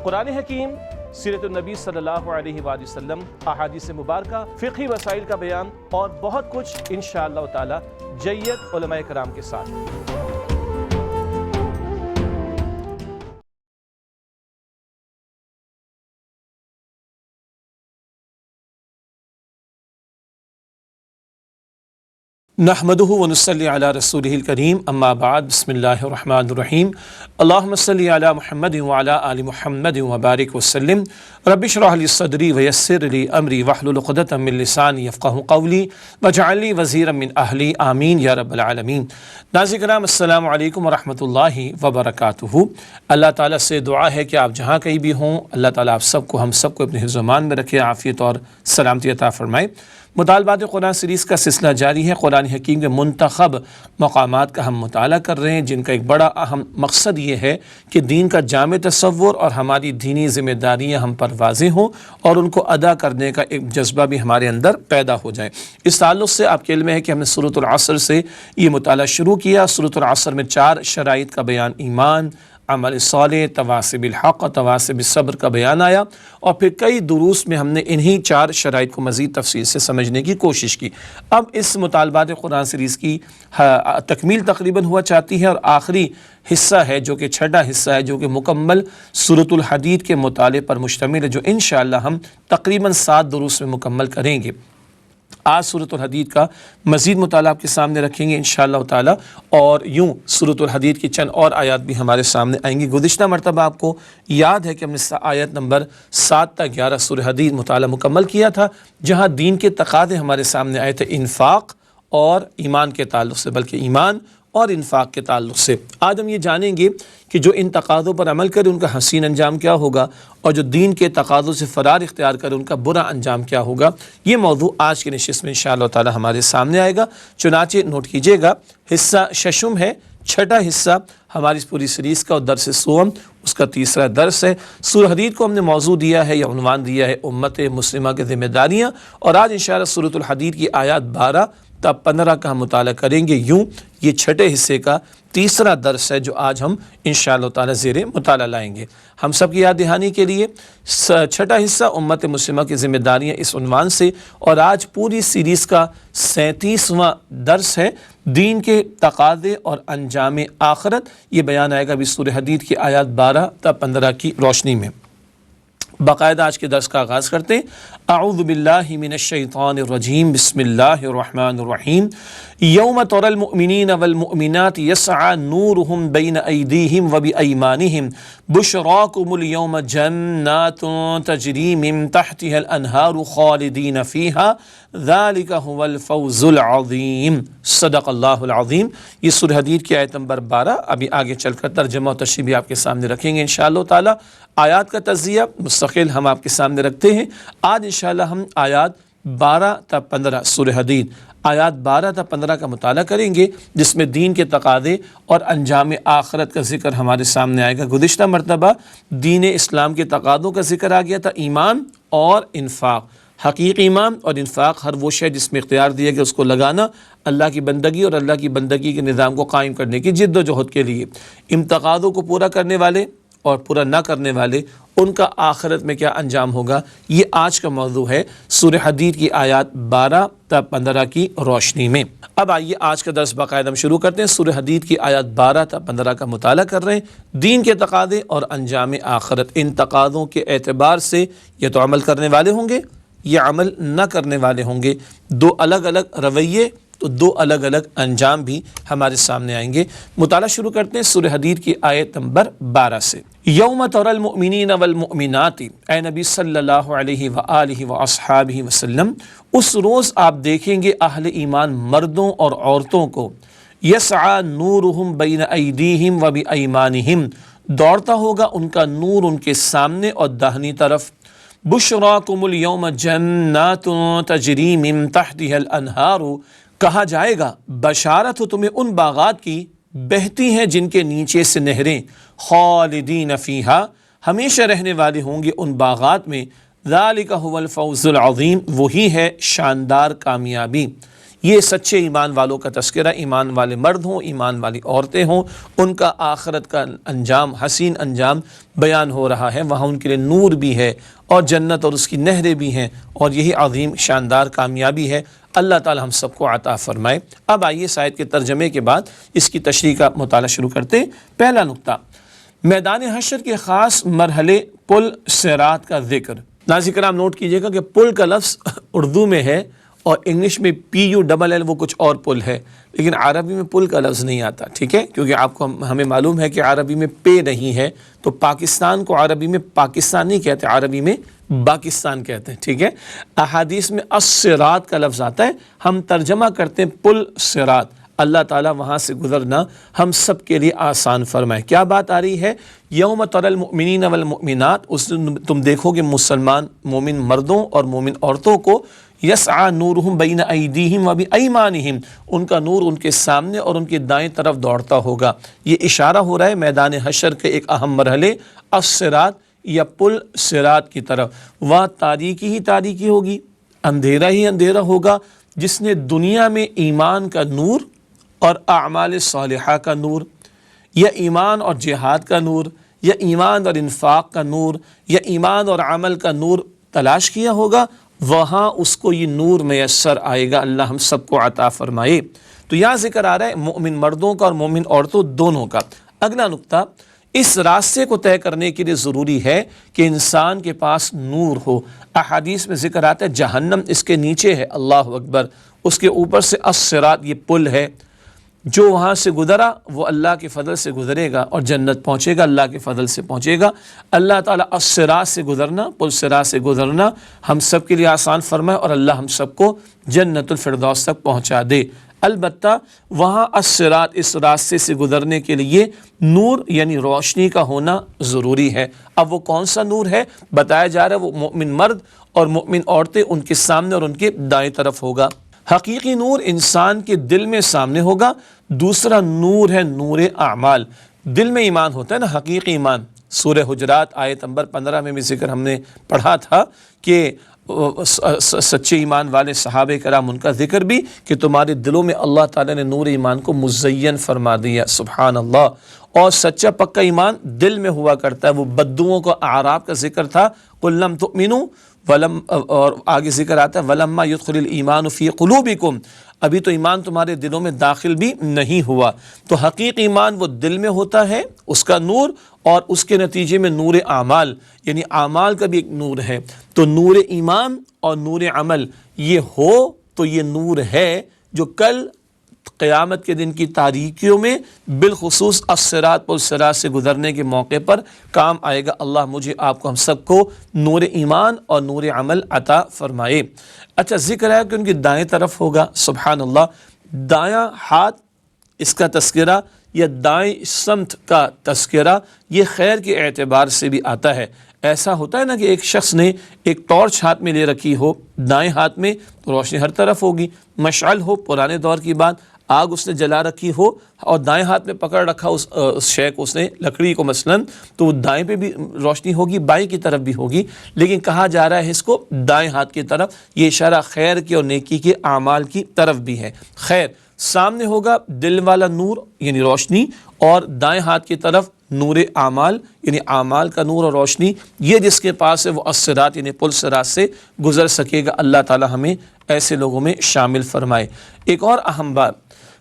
قرآن حکیم، سیرت النبی صلی اللہ علیہ وآلہ وسلم، احادیث مبارکہ، فقہی مسائل کا بیان اور بہت کچھ انشاءاللہ تعالی جید علماء کرام کے ساتھ۔ نحمده ونصلي على رسوله الكريم اما بعد بسم الله الرحمن الرحيم اللهم صل على محمد وعلى آل محمد وبارك وسلم رب اشرح لي صدري ويسر لي امري واحلل عقدة من لساني يفقهوا قولي واجعل لي وزيرا من اهلي آمين یا رب العالمین۔ ناظرین کرام السلام علیکم ورحمۃ اللہ وبرکاتہ۔ اللہ تعالیٰ سے دعا ہے کہ آپ جہاں کہیں بھی ہوں، اللہ تعالیٰ آپ سب کو، ہم سب کو اپنے حفظ و امان میں رکھے، عافیت اور سلامتی عطا فرمائے۔ مطالبات قرآن سیریز کا سلسلہ جاری ہے۔ قرآن حکیم کے منتخب مقامات کا ہم مطالعہ کر رہے ہیں، جن کا ایک بڑا اہم مقصد یہ ہے کہ دین کا جامع تصور اور ہماری دینی ذمہ داریاں ہم پر واضح ہوں اور ان کو ادا کرنے کا ایک جذبہ بھی ہمارے اندر پیدا ہو جائے۔ اس تعلق سے آپ کے علم ہے کہ ہم نے سورۃ العصر سے یہ مطالعہ شروع کیا۔ سورۃ العصر میں 4 شرائط کا بیان، ایمان، عمل صالح، تواصی بالحق، تواصی بالصبر کا بیان آیا، اور پھر کئی دروس میں ہم نے انہی 4 شرائط کو مزید تفصیل سے سمجھنے کی کوشش کی۔ اب اس مطالبات قرآن سیریز کی تکمیل تقریباً ہوا چاہتی ہے، اور آخری حصہ ہے جو کہ 6واں حصہ ہے، جو کہ مکمل سورۃ الحدید کے مطالعے پر مشتمل ہے، جو انشاءاللہ ہم تقریباً 7 دروس میں مکمل کریں گے۔ آج سورۃ الحدید کا مزید مطالعہ آپ کے سامنے رکھیں گے انشاءاللہ تعالی، اور یوں سورۃ الحدید کی چند اور آیات بھی ہمارے سامنے آئیں گی۔ گزشتہ مرتبہ آپ کو یاد ہے کہ ہم نے آیت نمبر 7 تا 11 سورۃ الحدید مطالعہ مکمل کیا تھا، جہاں دین کے تقاضے ہمارے سامنے آئے تھے انفاق اور ایمان کے تعلق سے، بلکہ ایمان اور انفاق کے تعلق سے۔ آج ہم یہ جانیں گے کہ جو ان تقاضوں پر عمل کرے ان کا حسین انجام کیا ہوگا، اور جو دین کے تقاضوں سے فرار اختیار کرے ان کا برا انجام کیا ہوگا۔ یہ موضوع آج کی نشست میں انشاءاللہ تعالی ہمارے سامنے آئے گا، چنانچہ نوٹ کیجئے گا۔ حصہ ششم ہے، 6واں حصہ ہماری اس پوری سیریز کا، اور درس سوم اس کا 3واں درس ہے۔ سورۃ الحدید کو ہم نے موضوع دیا ہے یا عنوان دیا ہے امت مسلمہ کے ذمہ داریاں، اور آج انشاءاللہ سورۃ الحدید کی آیات 12 تا 15 کا ہم مطالعہ کریں گے۔ یوں یہ 6 حصے کا 3واں درس ہے جو آج ہم انشاءاللہ تعالی زیر مطالعہ لائیں گے۔ ہم سب کی یاد دہانی کے لیے 6واں حصہ امت مسلمہ کی ذمہ داریاں اس عنوان سے، اور آج پوری سیریز کا 37واں درس ہے، دین کے تقاضے اور انجام آخرت۔ یہ بیان آئے گا ابھی سورۃ الحدید کی آیات 12 تا 15 کی روشنی میں۔ باقاعدہ آج کے درس کا آغاز کرتے ہیں۔ اعوذ باللہ من الشیطان الرجیم، بسم اللہ الرحمن الرحیم۔ یوم تری المؤمنین والمؤمنات یسعی نورہم بین ایدیہم وبایمانہم بشراکم اليوم جنات تجری من تحتها الانہار خالدین فیہا ذالک هو الفوز العظیم۔ صدق اللہ العظیم۔ یہ سورۃ الحدید کی آیت نمبر 12، ابھی آگے چل کر ترجمہ و تشریح بھی آپ کے سامنے رکھیں گے انشاءاللہ تعالی۔ آیات کا تجزیہ مستقل ہم آپ کے سامنے رکھتے ہیں۔ آج انشاءاللہ ہم آیات 12 تا 15 سورۃ الحدید، آیات 12 تا 15 کا مطالعہ کریں گے، جس میں دین کے تقاضے اور انجام آخرت کا ذکر ہمارے سامنے آئے گا۔ گزشتہ مرتبہ دین اسلام کے تقاضوں کا ذکر آ گیا تھا، ایمان اور انفاق۔ حقیقی ایمان اور انفاق ہر وہ شے جس میں اختیار دیا کہ اس کو لگانا اللہ کی بندگی اور اللہ کی بندگی کے نظام کو قائم کرنے کی جد و جہد کے لیے۔ ان تقاضوں کو پورا کرنے والے اور پورا نہ کرنے والے، ان کا آخرت میں کیا انجام ہوگا، یہ آج کا موضوع ہے سورۃ الحدید کی آیات 12 تا 15 کی روشنی میں۔ اب آئیے آج کا درس باقاعدہ ہم شروع کرتے ہیں۔ سورۃ الحدید کی آیات 12 تا 15 کا مطالعہ کر رہے ہیں۔ دین کے تقاضے اور انجام آخرت، ان تقاضوں کے اعتبار سے یا تو عمل کرنے والے ہوں گے یا عمل نہ کرنے والے ہوں گے۔ 2 الگ الگ رویے تو 2 الگ الگ انجام بھی ہمارے سامنے آئیں گے۔ مطالعہ شروع کرتے ہیں سورۃ الحدید کی آیت نمبر 12 سے۔ یوم تری المؤمنین والمؤمنات، اے نبی صلی اللہ علیہ وآلہ واصحابہ وسلم، اس روز آپ دیکھیں گے اہل ایمان مردوں اور عورتوں کو، یسعی نورہم بین ایدیہم وبایمانہم، دوڑتا ہوگا ان کا نور ان کے سامنے اور داہنی طرف۔ بشراکم اليوم جنات تجری من تحتها الانہار، کہا جائے گا بشارت ہو تمہیں ان باغات کی بہتی ہیں جن کے نیچے سے نہریں، خالدین فیہا، ہمیشہ رہنے والے ہوں گے ان باغات میں، ذالک هو الفوز العظیم، وہی ہے شاندار کامیابی۔ یہ سچے ایمان والوں کا تذکرہ، ایمان والے مرد ہوں، ایمان والی عورتیں ہوں، ان کا آخرت کا انجام، حسین انجام بیان ہو رہا ہے۔ وہاں ان کے لیے نور بھی ہے اور جنت اور اس کی نہریں بھی ہیں، اور یہی عظیم شاندار کامیابی ہے۔ اللہ تعالی ہم سب کو عطا فرمائے۔ اب آئیے اس آیت کے ترجمے کے بعد اس کی تشریح کا مطالعہ شروع کرتے ہیں۔ پہلا نقطہ، میدان حشر کے خاص مرحلے پل صراط کا ذکر۔ ناظرین کرام نوٹ کیجئے گا کہ پل کا لفظ اردو میں ہے اور انگلش میں PULL وہ کچھ اور پل ہے، لیکن عربی میں پل کا لفظ نہیں آتا، ٹھیک ہے، کیونکہ آپ کو ہمیں معلوم ہے کہ عربی میں پے نہیں ہے، تو پاکستان کو عربی میں پاکستان نہیں کہتے، عربی میں باکستان کہتے ہیں، ٹھیک ہے۔ احادیث میں الصراط کا لفظ آتا ہے، ہم ترجمہ کرتے ہیں پل صراط۔ اللہ تعالیٰ وہاں سے گزرنا ہم سب کے لیے آسان فرمائے۔ کیا بات آ رہی ہے؟ یوم تری المؤمنین والمؤمنات، اس دن تم دیکھو گے مسلمان مومن مردوں اور مومن عورتوں کو، یسعی نورہم بین ایدیہم و بایمانہم، ان کا نور ان کے سامنے اور ان کی دائیں طرف دوڑتا ہوگا۔ یہ اشارہ ہو رہا ہے میدان حشر کے ایک اہم مرحلے الصراط یا پل صراط کی طرف۔ وہاں تاریکی ہی تاریکی ہوگی، اندھیرا ہی اندھیرا ہوگا۔ جس نے دنیا میں ایمان کا نور اور اعمال صالحہ کا نور، یا ایمان اور جہاد کا نور، یا ایمان اور انفاق کا نور، یا ایمان اور عمل کا نور تلاش کیا ہوگا، وہاں اس کو یہ نور میسر آئے گا۔ اللہ ہم سب کو عطا فرمائے۔ تو یہاں ذکر آ رہا ہے مومن مردوں کا اور مومن عورتوں دونوں کا۔ اگلا نقطہ، اس راستے کو طے کرنے کے لیے ضروری ہے کہ انسان کے پاس نور ہو۔ احادیث میں ذکر آتا ہے جہنم اس کے نیچے ہے، اللہ اکبر، اس کے اوپر سے الصراط یہ پل ہے، جو وہاں سے گزرا وہ اللہ کے فضل سے گزرے گا اور جنت پہنچے گا، اللہ کے فضل سے پہنچے گا۔ اللہ تعالیٰ الصراط سے گزرنا، پل صراط سے گزرنا ہم سب کے لیے آسان فرمائے، اور اللہ ہم سب کو جنت الفردوس تک پہنچا دے۔ البتہ وہاں الصراط اس راستے سے گزرنے کے لیے نور یعنی روشنی کا ہونا ضروری ہے۔ اب وہ کون سا نور ہے؟ بتایا جا رہا ہے وہ مومن مرد اور مومن عورتیں ان کے سامنے اور ان کے دائیں طرف ہوگا۔ حقیقی نور انسان کے دل میں سامنے ہوگا۔ دوسرا نور ہے نور اعمال، دل میں ایمان ہوتا ہے نا، حقیقی ایمان۔ سورہ حجرات آیت نمبر 15 میں بھی ذکر ہم نے پڑھا تھا کہ سچے ایمان والے صحابہ کرام ان کا ذکر بھی کہ تمہارے دلوں میں اللہ تعالیٰ نے نور ایمان کو مزین فرما دیا، سبحان اللہ۔ اور سچا پکا ایمان دل میں ہوا کرتا ہے۔ وہ بددعوں کو اعراب کا ذکر تھا، قل لم تؤمنوا ولم، اور آگے ذکر آتا ہے ولما يدخل الایمان فی قلوبکم، ابھی تو ایمان تمہارے دلوں میں داخل بھی نہیں ہوا۔ تو حقیقی ایمان وہ دل میں ہوتا ہے، اس کا نور، اور اس کے نتیجے میں نور اعمال یعنی اعمال کا بھی ایک نور ہے۔ تو نور ایمان اور نور عمل یہ ہو تو یہ نور ہے جو کل قیامت کے دن کی تاریکیوں میں بالخصوص الصراط والصراط سے گزرنے کے موقع پر کام آئے گا۔ اللہ مجھے آپ کو ہم سب کو نور ایمان اور نور عمل عطا فرمائے۔ اچھا، ذکر ہے کہ ان کی دائیں طرف ہوگا، سبحان اللہ۔ دایاں ہاتھ اس کا تذکرہ یا دائیں سمت کا تذکرہ یہ خیر کے اعتبار سے بھی آتا ہے۔ ایسا ہوتا ہے نا کہ ایک شخص نے ایک ٹارچ ہاتھ میں لے رکھی ہو، دائیں ہاتھ میں تو روشنی ہر طرف ہوگی، مشعل ہو پرانے دور کی بات، آگ اس نے جلا رکھی ہو اور دائیں ہاتھ میں پکڑ رکھا اس شے کو، اس نے لکڑی کو مثلاً، تو دائیں پہ بھی روشنی ہوگی، بائیں کی طرف بھی ہوگی، لیکن کہا جا رہا ہے اس کو دائیں ہاتھ کی طرف۔ یہ اشارہ خیر کے اور نیکی کے اعمال کی طرف بھی ہے۔ خیر سامنے ہوگا دل والا نور یعنی روشنی، اور دائیں ہاتھ کی طرف نور اعمال یعنی اعمال کا نور اور روشنی۔ یہ جس کے پاس ہے وہ الصراط یعنی پل صراط سے گزر سکے گا۔ اللہ تعالی ہمیں ایسے لوگوں میں شامل فرمائے۔ ایک اور اہم بات،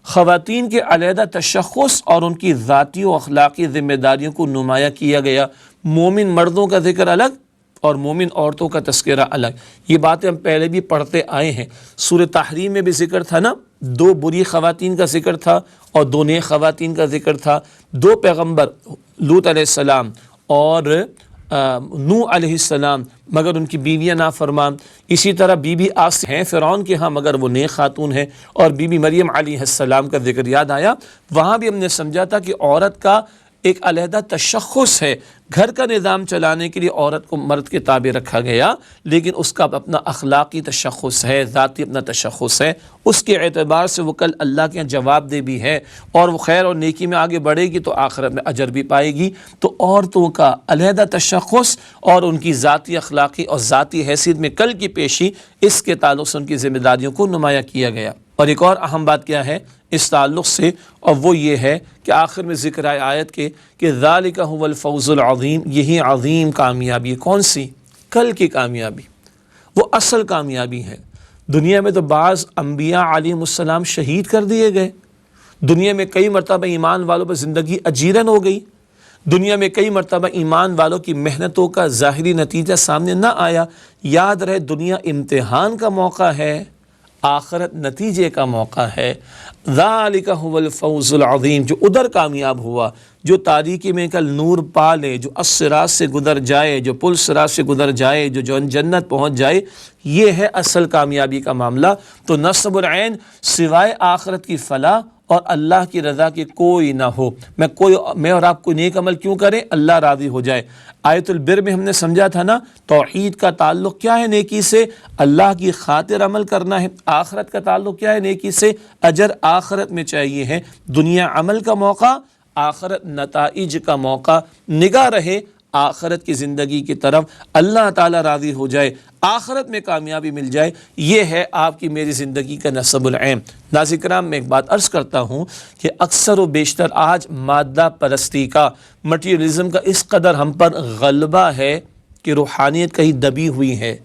خواتین کے علیحدہ تشخص اور ان کی ذاتی و اخلاقی ذمہ داریوں کو نمایاں کیا گیا۔ مومن مردوں کا ذکر الگ اور مومن عورتوں کا تذکرہ الگ۔ یہ باتیں ہم پہلے بھی پڑھتے آئے ہیں۔ سورہ تحریم میں بھی ذکر تھا نا، 2 بری خواتین کا ذکر تھا اور 2 نیک خواتین کا ذکر تھا۔ 2 پیغمبر لوط علیہ السلام اور نوح علیہ السلام مگر ان کی بیویاں نافرمان۔ اسی طرح بی بی آسیہ ہیں فرعون کے ہاں مگر وہ نیک خاتون ہیں، اور بی بی مریم علیہ السلام کا ذکر یاد آیا۔ وہاں بھی ہم نے سمجھا تھا کہ عورت کا ایک علیحدہ تشخص ہے۔ گھر کا نظام چلانے کے لیے عورت کو مرد کے تابع رکھا گیا، لیکن اس کا اپنا اخلاقی تشخص ہے، ذاتی اپنا تشخص ہے۔ اس کے اعتبار سے وہ کل اللہ کے جواب دہ بھی ہے، اور وہ خیر اور نیکی میں آگے بڑھے گی تو آخرت میں اجر بھی پائے گی۔ تو عورتوں کا علیحدہ تشخص اور ان کی ذاتی اخلاقی اور ذاتی حیثیت میں کل کی پیشی، اس کے تعلق سے ان کی ذمہ داریوں کو نمایاں کیا گیا۔ اور ایک اور اہم بات کیا ہے اس تعلق سے، اور وہ یہ ہے کہ آخر میں ذکر آئے آیت کے کہ ذالک هو الفوز العظیم، یہی عظیم کامیابی ہے۔ کون سی؟ کل کی کامیابی، وہ اصل کامیابی ہے۔ دنیا میں تو بعض انبیاء علیہم السلام شہید کر دیے گئے، دنیا میں کئی مرتبہ ایمان والوں پر زندگی اجیرن ہو گئی، دنیا میں کئی مرتبہ ایمان والوں کی محنتوں کا ظاہری نتیجہ سامنے نہ آیا۔ یاد رہے دنیا امتحان کا موقع ہے، آخرت نتیجے کا موقع ہے۔ ذالک هو الفوز العظیم، جو ادھر کامیاب ہوا، جو تاریکی میں کل نور پا لے، جو الصراط سے گزر جائے، جو پل صراط سے گزر جائے، جو جنت پہنچ جائے، یہ ہے اصل کامیابی کا معاملہ۔ تو نصب العین سوائے آخرت کی فلاح اور اللہ کی رضا کی کوئی نہ ہو۔ میں اور آپ کوئی نیک عمل کیوں کریں؟ اللہ راضی ہو جائے۔ آیت البر میں ہم نے سمجھا تھا نا، توحید کا تعلق کیا ہے نیکی سے؟ اللہ کی خاطر عمل کرنا ہے۔ آخرت کا تعلق کیا ہے نیکی سے؟ اجر آخرت میں چاہیے ہے۔ دنیا عمل کا موقع، آخرت نتائج کا موقع۔ نگاہ رہے آخرت کی زندگی کی طرف، اللہ تعالیٰ راضی ہو جائے، آخرت میں کامیابی مل جائے، یہ ہے آپ کی میری زندگی کا نصب العین۔ ناظرین کرام، میں ایک بات عرض کرتا ہوں کہ اکثر و بیشتر آج مادہ پرستی کا، مٹیریلزم کا اس قدر ہم پر غلبہ ہے کہ روحانیت کہیں دبی ہوئی ہے،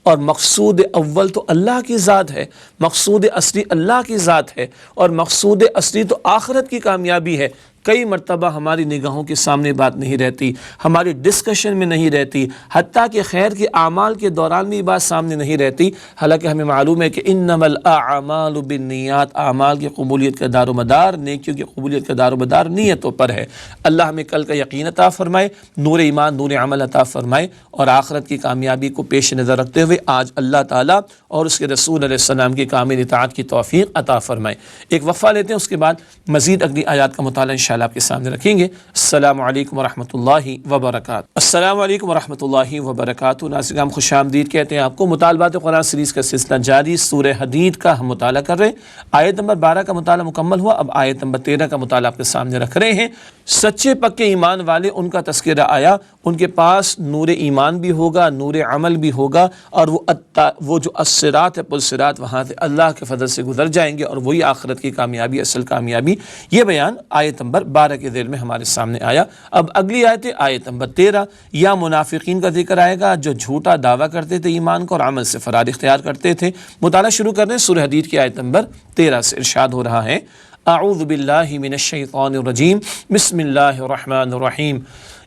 اور مقصود اول تو اللہ کی ذات ہے، مقصود اصلی اللہ کی ذات ہے، اور مقصود اصلی تو آخرت کی کامیابی ہے۔ کئی مرتبہ ہماری نگاہوں کے سامنے بات نہیں رہتی، ہماری ڈسکشن میں نہیں رہتی، حتیٰ کہ خیر کے اعمال کے دوران بھی بات سامنے نہیں رہتی، حالانکہ ہمیں معلوم ہے کہ انما الاعمال بالنیات، اعمال کی قبولیت کا دار و مدار، نیکیوں کی قبولیت کا دار و مدار نیتوں پر ہے۔ اللہ ہمیں کل کا یقین عطا فرمائے، نور ایمان، نور عمل عطا فرمائے، اور آخرت کی کامیابی کو پیش نظر رکھتے ہوئے آج اللہ تعالیٰ اور اس کے رسول علیہ السلام کی کامل اطاعت کی توفیق عطا فرمائے۔ ایک وقفہ لیتے ہیں، اس کے بعد مزید اگلی آیات کا مطالعہ انشاءاللہ آپ کے سامنے رکھیں گے۔ السلام علیکم ورحمۃ اللہ وبرکاتہ۔ السلام علیکم ورحمۃ اللہ وبرکاتہ۔ ناظرین خوش آمدید کہتے ہیں آپ کو۔ مطالبات قرآن سیریز کا سلسلہ جاری، سورہ حدید کا ہم مطالعہ کر رہے ہیں۔ آیت نمبر 12 کا مطالعہ مکمل ہوا، اب آیت نمبر 13 کا مطالعہ آپ کے سامنے رکھ رہے ہیں۔ سچے پکے ایمان والے، ان کا تذکرہ آیا، ان کے پاس نور ایمان بھی ہوگا، نور عمل بھی ہوگا، اور وہ جو الصراط ہے، پل صراط، وہاں سے اللہ کے فضل سے گزر جائیں گے، اور وہی آخرت کی کامیابی، اصل کامیابی۔ یہ بیان آیت نمبر 12 کے ذیل میں ہمارے سامنے آیا۔ اب اگلی آیت ہے آیت نمبر 13، یا منافقین کا ذکر آئے گا جو جھوٹا دعویٰ کرتے تھے ایمان کو اور عمل سے فرار اختیار کرتے تھے۔ مطالعہ شروع کر رہے ہیں سورہ حدید کی آیت نمبر 13 سے۔ ارشاد ہو رہا ہے، اعوذ باللہ من الشیطان الرجیم، بسم اللہ الرحمن الرحیم،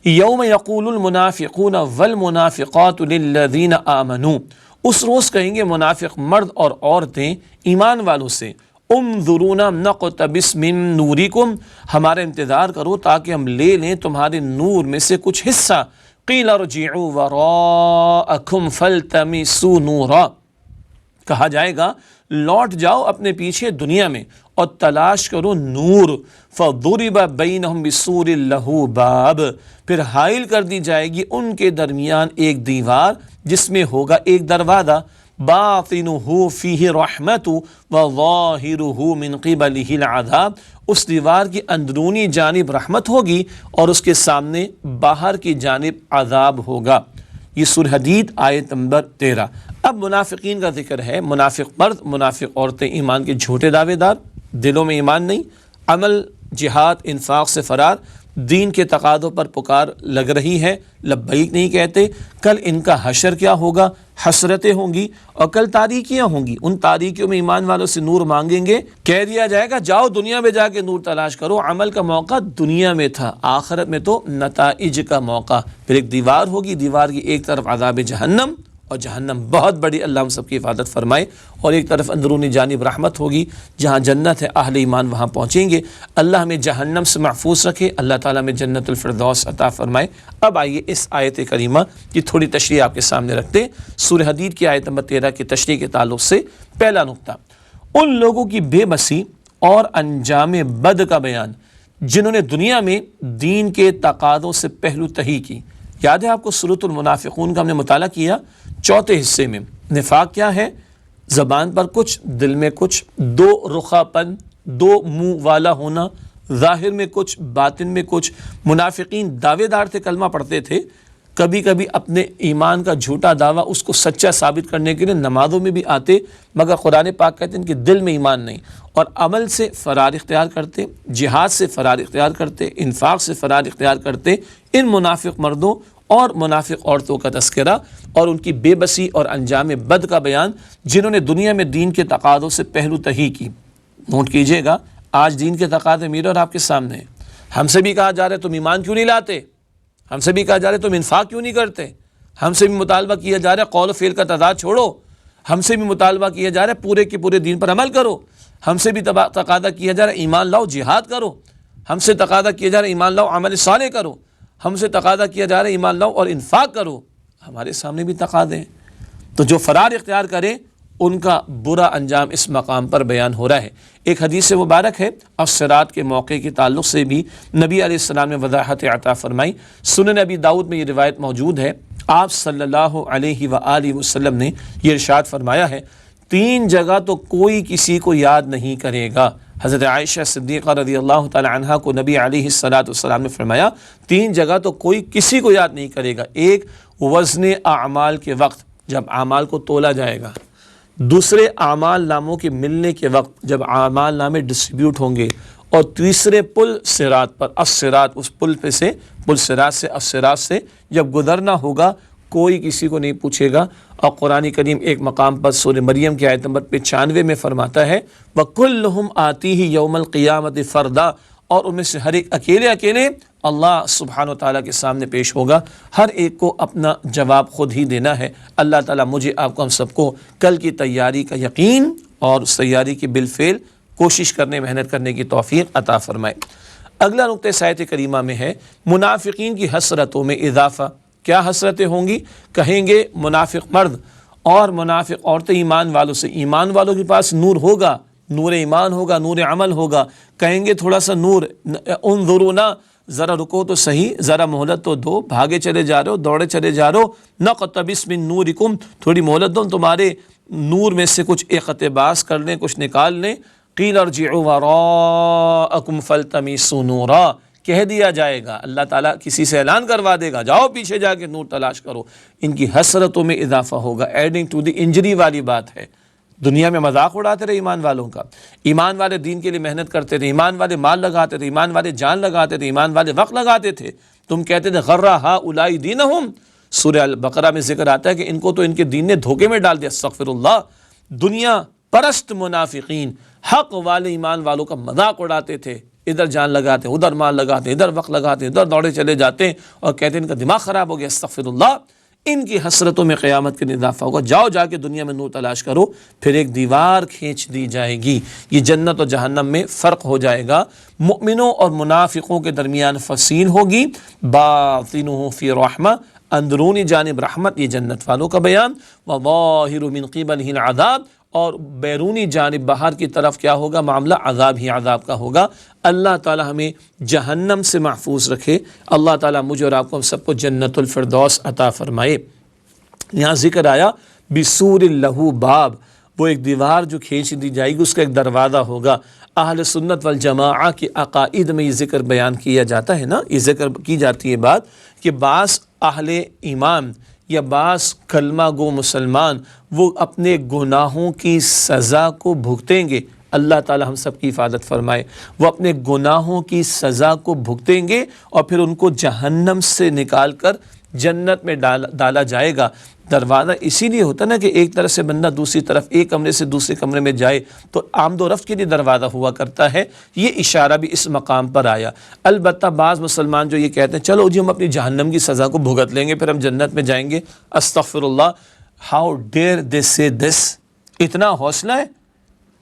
یوم یقول المنافقون والمنافقات للذین آمنوا، اس روز کہیں گے منافق مرد اور عورتیں ایمان والوں سے، انظرونا نقتبس من نورکم، ہمارا انتظار کرو تاکہ ہم لے لیں تمہارے نور میں سے کچھ حصہ، قیل ارجعوا وراءکم فالتمسوا نورا، کہا جائے گا لوٹ جاؤ اپنے پیچھے دنیا میں اور تلاش کرو نور، فضرب بینہم بسور لہ باب، پھر حائل کر دی جائے گی ان کے درمیان ایک دیوار جس میں ہوگا ایک دروازہ، باطنہ فیہ رحمت وظاہرہ من قبلہ العذاب، اس دیوار کی اندرونی جانب رحمت ہوگی اور اس کے سامنے باہر کی جانب عذاب ہوگا۔ یہ سورہ حدید آیت نمبر 13۔ اب منافقین کا ذکر ہے، منافق مرد، منافق عورتیں، ایمان کے جھوٹے دعوے دار، دلوں میں ایمان نہیں، عمل، جہاد، انفاق سے فرار، دین کے تقاضوں پر پکار لگ رہی ہے، لبیک نہیں کہتے۔ کل ان کا حشر کیا ہوگا؟ حسرتیں ہوں گی، اور کل تاریکیاں ہوں گی، ان تاریکیوں میں ایمان والوں سے نور مانگیں گے، کہہ دیا جائے گا جاؤ دنیا میں جا کے نور تلاش کرو، عمل کا موقع دنیا میں تھا، آخرت میں تو نتائج کا موقع۔ پھر ایک دیوار ہوگی، دیوار کی ایک طرف عذاب جہنم، اور جہنم بہت بڑی، اللہ ہم سب کی حفاظت فرمائے، اور ایک طرف اندرونی جانب رحمت ہوگی، جہاں جنت ہے، اہل ایمان وہاں پہنچیں گے۔ اللہ ہمیں جہنم سے محفوظ رکھے، اللہ تعالیٰ ہمیں جنت الفردوس عطا فرمائے۔ اب آئیے اس آیت کریمہ کی تھوڑی تشریح آپ کے سامنے رکھتے ہیں۔ سورہ حدید کی آیت نمبر 13 کی تشریح کے تعلق سے پہلا نقطہ، ان لوگوں کی بے بسی اور انجام بد کا بیان جنہوں نے دنیا میں دین کے تقاضوں سے پہلو تہی کی۔ یاد ہے آپ کو سورۃ المنافقون کا ہم نے مطالعہ کیا، چوتھے حصے میں نفاق کیا ہے؟ زبان پر کچھ، دل میں کچھ، دو رخا پن، دو منہ والا ہونا، ظاہر میں کچھ، باطن میں کچھ۔ منافقین دعوے دار تھے، کلمہ پڑھتے تھے، کبھی کبھی اپنے ایمان کا جھوٹا دعویٰ اس کو سچا ثابت کرنے کے لیے نمازوں میں بھی آتے، مگر قرآن پاک کہتے ہیں ان کے دل میں ایمان نہیں، اور عمل سے فرار اختیار کرتے، جہاد سے فرار اختیار کرتے، انفاق سے فرار اختیار کرتے۔ ان منافق مردوں اور منافق عورتوں کا تذکرہ اور ان کی بے بسی اور انجام بد کا بیان، جنہوں نے دنیا میں دین کے تقاضوں سے پہلو تہی کی۔ نوٹ کیجئے گا، آج دین کے تقاضے میرے اور آپ کے سامنے ہیں۔ ہم سے بھی کہا جا رہا ہے تم ایمان کیوں نہیں لاتے، ہم سے بھی کہا جا رہا ہے تم انفاق کیوں نہیں کرتے، ہم سے بھی مطالبہ کیا جا رہا ہے قول و فعل کا تضاد چھوڑو، ہم سے بھی مطالبہ کیا جا رہا ہے پورے کے پورے دین پر عمل کرو، ہم سے بھی تقاضا کیا جا رہا ہے ایمان لاؤ جہاد کرو، ہم سے تقاضا کیا جا رہا ہے ایمان لاؤ عمل صالح کرو، ہم سے تقاضا کیا جا رہا ہے ایمان لاؤ اور انفاق کرو۔ ہمارے سامنے بھی تقاضے ہیں، تو جو فرار اختیار کرے ان کا برا انجام اس مقام پر بیان ہو رہا ہے۔ ایک حدیث مبارک ہے الصراط کے موقع کے تعلق سے بھی نبی علیہ السلام نے وضاحت عطا فرمائی۔ سنن ابی داؤد میں یہ روایت موجود ہے، آپ صلی اللہ علیہ وآلہ وسلم نے یہ ارشاد فرمایا ہے، 3 جگہ تو کوئی کسی کو یاد نہیں کرے گا۔ حضرت عائشہ صدیقہ رضی اللہ تعالی عنہا کو نبی علیہ السلام نے فرمایا 3 جگہ تو کوئی کسی کو یاد نہیں کرے گا۔ ایک، وزن اعمال کے وقت جب اعمال کو تولا جائے گا، دوسرے اعمال ناموں کے ملنے کے وقت جب اعمال نامے ڈسٹریبیوٹ ہوں گے، اور تیسرے پل صراط پر، الصراط اس پل پہ سے، پل صراط سے، الصراط سے جب گزرنا ہوگا، کوئی کسی کو نہیں پوچھے گا۔ اور قرآن کریم ایک مقام پر سورہ مریم کی آیت نمبر 95 میں فرماتا ہے وَكُلُّهُمْ آتِيهِ يَوْمَ الْقِيَامَةِ فَرْدًا، اور ان میں سے ہر ایک اکیلے اکیلے اللہ سبحانہ وتعالیٰ کے سامنے پیش ہوگا۔ ہر ایک کو اپنا جواب خود ہی دینا ہے۔ اللہ تعالیٰ مجھے آپ کو ہم سب کو کل کی تیاری کا یقین اور اس تیاری کی بالفعل کوشش کرنے، محنت کرنے کی توفیق عطا فرمائے۔ اگلا نقطہ اس آیت کریمہ میں ہے منافقین کی حسرتوں میں اضافہ۔ کیا حسرتیں ہوں گی؟ کہیں گے منافق مرد اور منافق عورتیں ایمان والوں سے، ایمان والوں کے پاس نور ہوگا، نور ایمان ہوگا، نور عمل ہوگا، کہیں گے تھوڑا سا نور، انظرونا، ذرا رکو تو صحیح، ذرا مہلت تو دو، بھاگے چلے جا رہے ہو، دوڑے چلے جا رہے ہو، نقتبس من نورکم، تھوڑی مہلت دو، تمہارے نور میں سے کچھ اقتباس کر لیں، کچھ نکال لیں۔ قیل ارجعوا وراءکم فالتمسوا نورا، کہہ دیا جائے گا، اللہ تعالیٰ کسی سے اعلان کروا دے گا جاؤ پیچھے جا کے نور تلاش کرو۔ ان کی حسرتوں میں اضافہ ہوگا، ایڈنگ ٹو دی انجری والی بات ہے۔ دنیا میں مذاق اڑاتے رہے ایمان والوں کا، ایمان والے دین کے لیے محنت کرتے تھے، ایمان والے مال لگاتے تھے، ایمان والے جان لگاتے تھے، ایمان والے وقت لگاتے تھے، تم کہتے تھے غر ہؤلاء دینہم۔ سورہ البقرہ میں ذکر آتا ہے کہ ان کو تو ان کے دین نے دھوکے میں ڈال دیا، استغفر اللہ۔ دنیا پرست منافقین حق والے ایمان والوں کا مذاق اڑاتے تھے، ادھر جان لگاتے، ادھر مال لگاتے، ادھر وقت لگاتے، ادھر دوڑے چلے جاتے اور کہتے ہیں ان کا دماغ خراب ہو گیا، استغفر اللہ۔ ان کی حسرتوں میں قیامت کے دن اضافہ ہوگا، جاؤ جا کے دنیا میں نور تلاش کرو، پھر ایک دیوار کھینچ دی جائے گی۔ یہ جنت اور جہنم میں فرق ہو جائے گا، مؤمنوں اور منافقوں کے درمیان فصیل ہوگی، باطنہ فی رحمہ، اندرونی جانب رحمت، یہ جنت والوں کا بیان، وظاہر من قبلہ العذاب، اور بیرونی جانب باہر کی طرف کیا ہوگا؟ معاملہ عذاب ہی عذاب کا ہوگا۔ اللہ تعالی ہمیں جہنم سے محفوظ رکھے، اللہ تعالی مجھے اور آپ کو ہم سب کو جنت الفردوس عطا فرمائے۔ یہاں ذکر آیا بسور لہو باب، وہ ایک دیوار جو کھینچ دی جائے گی، اس کا ایک دروازہ ہوگا۔ اہل سنت والجماعہ کی عقائد میں یہ ذکر بیان کیا جاتا ہے نا، یہ ذکر کی جاتی ہے بات کہ بعض اہل ایمان یا بعض کلمہ گو مسلمان وہ اپنے گناہوں کی سزا کو بھگتیں گے، اللہ تعالی ہم سب کی حفاظت فرمائے، وہ اپنے گناہوں کی سزا کو بھگتیں گے اور پھر ان کو جہنم سے نکال کر جنت میں ڈالا جائے گا۔ دروازہ اسی لیے ہوتا نا کہ ایک طرف سے بندہ دوسری طرف، ایک کمرے سے دوسرے کمرے میں جائے تو آمد و رفت کے لیے دروازہ ہوا کرتا ہے، یہ اشارہ بھی اس مقام پر آیا۔ البتہ بعض مسلمان جو یہ کہتے ہیں چلو جی ہم اپنی جہنم کی سزا کو بھگت لیں گے پھر ہم جنت میں جائیں گے، استغفر اللہ، ہاؤ ڈیئر دے سے دس، اتنا حوصلہ ہے؟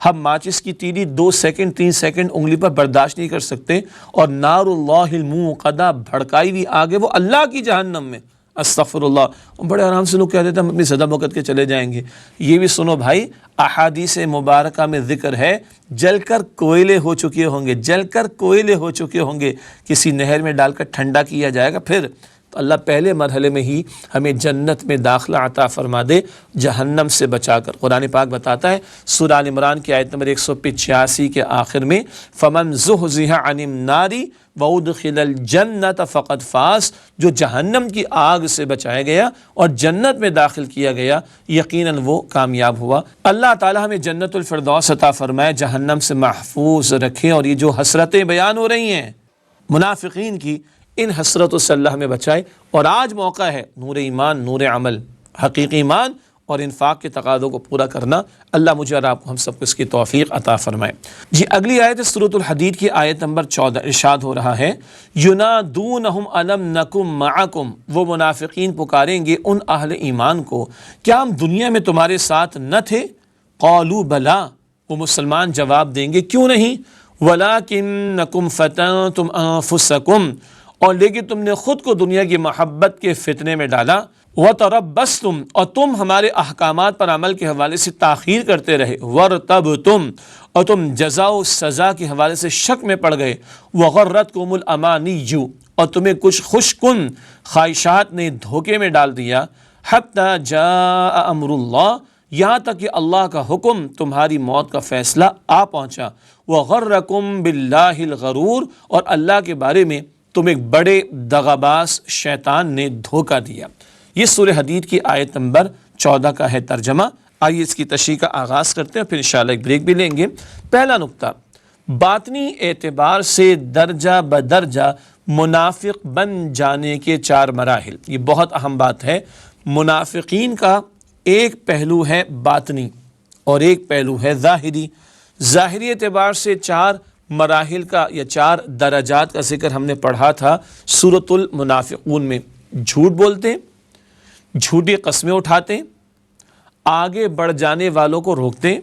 ہم ماچس کی تیلی 2 سیکنڈ 3 سیکنڈ انگلی پر برداشت نہیں کر سکتے، اور نار اللہ الموقدہ، بھڑکائی ہوئی آگے وہ اللہ کی جہنم میں، استغفر اللہ۔ بڑے آرام سے لوگ کہہ دیتے ہیں ہم اپنی سزا بھگت کے چلے جائیں گے۔ یہ بھی سنو بھائی، احادیث مبارکہ میں ذکر ہے جل کر کوئلے ہو چکے ہوں گے، جل کر کوئلے ہو چکے ہوں گے، کسی نہر میں ڈال کر ٹھنڈا کیا جائے گا، پھر تو اللہ پہلے مرحلے میں ہی ہمیں جنت میں داخلہ عطا فرما دے جہنم سے بچا کر۔ قرآن پاک بتاتا ہے سورہ آل عمران کی آیت نمبر 185 کے آخر میں فَمَنْ زُحْزِحَ عَنِ النَّارِ وَأُدْخِلَ الْجَنَّةَ فَقَدْ فَازَ، جو جہنم کی آگ سے بچایا گیا اور جنت میں داخل کیا گیا یقیناً وہ کامیاب ہوا۔ اللہ تعالی ہمیں جنت الفردوس عطا فرمائے، جہنم سے محفوظ رکھے، اور یہ جو حسرتیں بیان ہو رہی ہیں منافقین کی، ان حسرتوں سے اللہ ہمیں بچائے۔ اور آج موقع ہے نور ایمان، نور عمل، حقیقی ایمان اور انفاق کے تقاضوں کو پورا کرنا۔ اللہ مجھے اور آپ کو ہم سب کو اس کی توفیق عطا فرمائے۔ جی اگلی آیت سورۃ الحدید کی آیت نمبر 14، ارشاد ہو رہا ہے یُنَادُونَهُمْ أَلَمْ نَكُنْ مَعَكُمْ، وہ منافقین پکاریں گے ان اہل ایمان کو، کیا ہم دنیا میں تمہارے ساتھ نہ تھے؟ قالوا بلا، وہ مسلمان جواب دیں گے کیوں نہیں، وَلَكِنَّكُمْ فَتَنْتُمْ أَنفُسَكُمْ، اور لیکن تم نے خود کو دنیا کی محبت کے فتنے میں ڈالا، وَتَرَبَّصْتُمْ، اور تم ہمارے احکامات پر عمل کے حوالے سے تاخیر کرتے رہے، وَارْتَبْتُمْ، اور تم جزا و سزا کے حوالے سے شک میں پڑ گئے، وَغَرَّتْكُمُ الْأَمَانِيُّ، اور تمہیں کچھ خوش کن خواہشات نے دھوکے میں ڈال دیا، حَتَّى جَاءَ أَمْرُ اللَّهِ، یہاں تک کہ اللہ کا حکم تمہاری موت کا فیصلہ آ پہنچا، وَغَرَّكُمْ بِاللَّهِ الْغَرُورُ، اور اللہ کے بارے میں تم ایک بڑے دغاباز شیطان نے دھوکہ دیا۔ یہ سورہ حدید کی آیت نمبر 14 کا ہے ترجمہ۔ آئیے اس کی تشریح کا آغاز کرتے ہیں، پھر انشاءاللہ ایک بریک بھی لیں گے۔ پہلا نقطہ، باطنی اعتبار سے درجہ بدرجہ منافق بن جانے کے 4 مراحل، یہ بہت اہم بات ہے۔ منافقین کا ایک پہلو ہے باطنی اور ایک پہلو ہے ظاہری۔ ظاہری اعتبار سے 4 مراحل کا یا 4 درجات کا ذکر ہم نے پڑھا تھا سورۃ المنافقون میں۔ جھوٹ بولتے، جھوٹی قسمیں اٹھاتے، آگے بڑھ جانے والوں کو روکتے،